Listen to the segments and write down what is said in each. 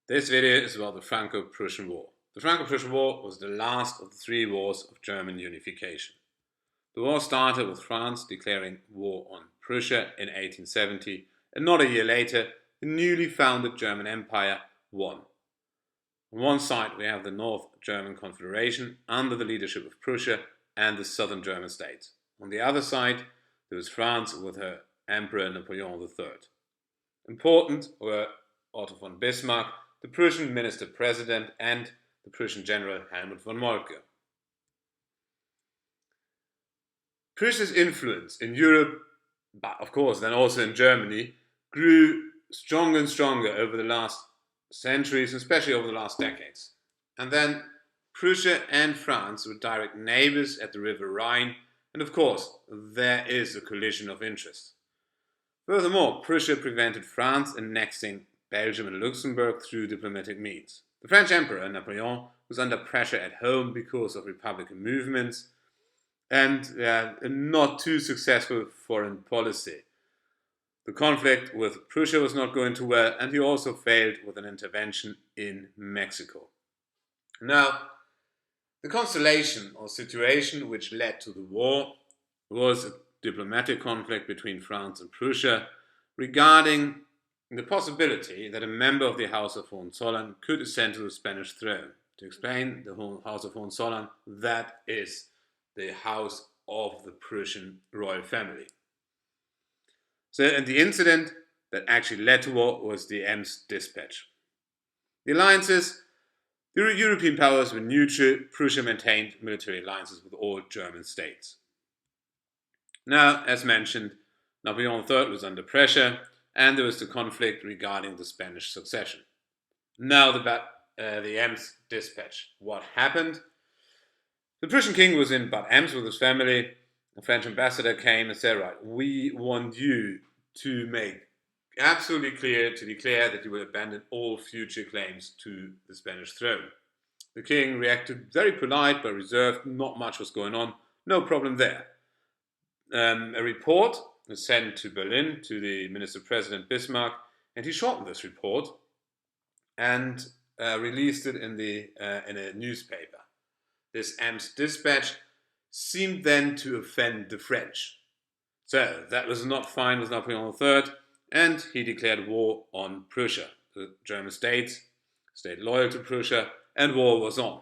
This video is about the Franco Prussian War. The Franco Prussian War was the last of the three wars of German unification. The war started with France declaring war on Prussia in 1870, and not a year later, the newly founded German Empire won. On one side, we have the North German Confederation under the leadership of Prussia and the southern German states. On the other side, there was France with her Emperor Napoleon III. Important were Otto von Bismarck, the Prussian minister-president, and the Prussian general Helmut von Moltke. Prussia's influence in Europe, but of course then also in Germany, grew stronger and stronger over the last centuries, especially over the last decades. And then Prussia and France were direct neighbors at the River Rhine, and of course there is a collision of interests. Furthermore, Prussia prevented France annexing Belgium and Luxembourg through diplomatic means. The French Emperor Napoleon was under pressure at home because of Republican movements and a not too successful foreign policy. The conflict with Prussia was not going too well, and he also failed with an intervention in Mexico. Now, the constellation or situation which led to the war was a diplomatic conflict between France and Prussia regarding the possibility that a member of the House of Hohenzollern could ascend to the Spanish throne. To explain, the House of Hohenzollern, that is the house of the Prussian royal family. And the incident that actually led to war was the Ems Dispatch. The alliances, the European powers were neutral. Prussia maintained military alliances with all German states. Now, as mentioned, Napoleon III was under pressure, and there was the conflict regarding the Spanish succession. Now the Ems Dispatch. What happened? The Prussian king was in Bad Ems with his family. The French ambassador came and said, right, we want you to make absolutely clear, to declare that you will abandon all future claims to the Spanish throne. The king reacted very polite but reserved, not much was going on, no problem there. A report was sent to Berlin to the Minister-President Bismarck, and he shortened this report and released it in a newspaper. This Ems Dispatch seemed then to offend the French. So that was not fine with Napoleon III, and he declared war on Prussia. The German states stayed loyal to Prussia, and war was on.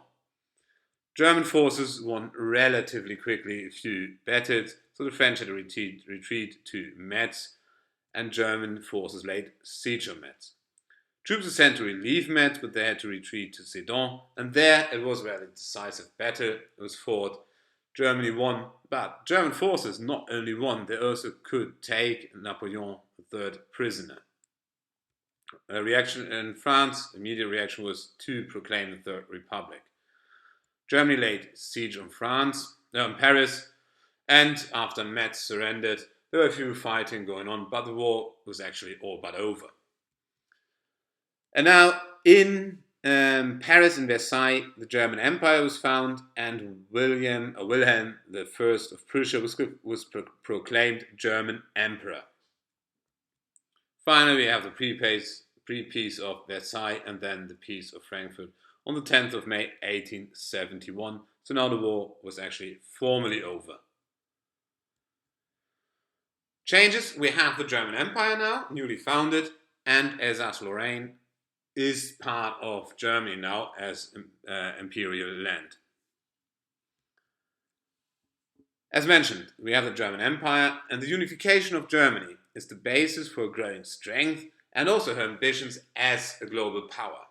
German forces won relatively quickly a few battles, so the French had to retreat to Metz, and German forces laid siege on Metz. Troops were sent to relieve Metz, but they had to retreat to Sedan, and there it was a rather decisive battle. It was fought. Germany won, but German forces not only won, they also could take Napoleon III prisoner. A reaction in France, the immediate reaction was to proclaim the Third Republic. Germany laid siege on Paris, and after Metz surrendered, there were a few fighting going on, but the war was actually all but over. And now in Paris and Versailles, the German Empire was found, and Wilhelm I of Prussia was proclaimed German Emperor. Finally, we have the pre-peace of Versailles and then the Peace of Frankfurt on the 10th of May 1871. So now the war was actually formally over. Changes, we have the German Empire now, newly founded, and Alsace-Lorraine is part of Germany now as imperial land. As mentioned, we have the German Empire, and the unification of Germany is the basis for growing strength and also her ambitions as a global power.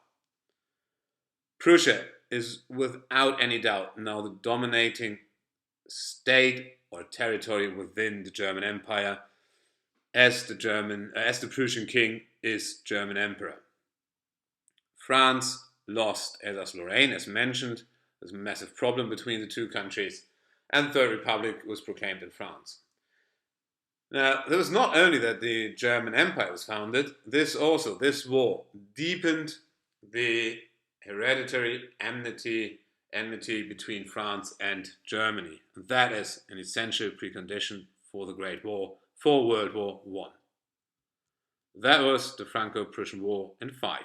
Prussia is without any doubt now the dominating state or territory within the German Empire, as the Prussian king is German emperor. France lost Alsace-Lorraine, as mentioned. There's a massive problem between the two countries, and the Third Republic was proclaimed in France. Now, there was not only that the German Empire was founded, this war deepened the hereditary enmity between France and Germany. And that is an essential precondition for the Great War, for World War I. That was the Franco-Prussian War in 5.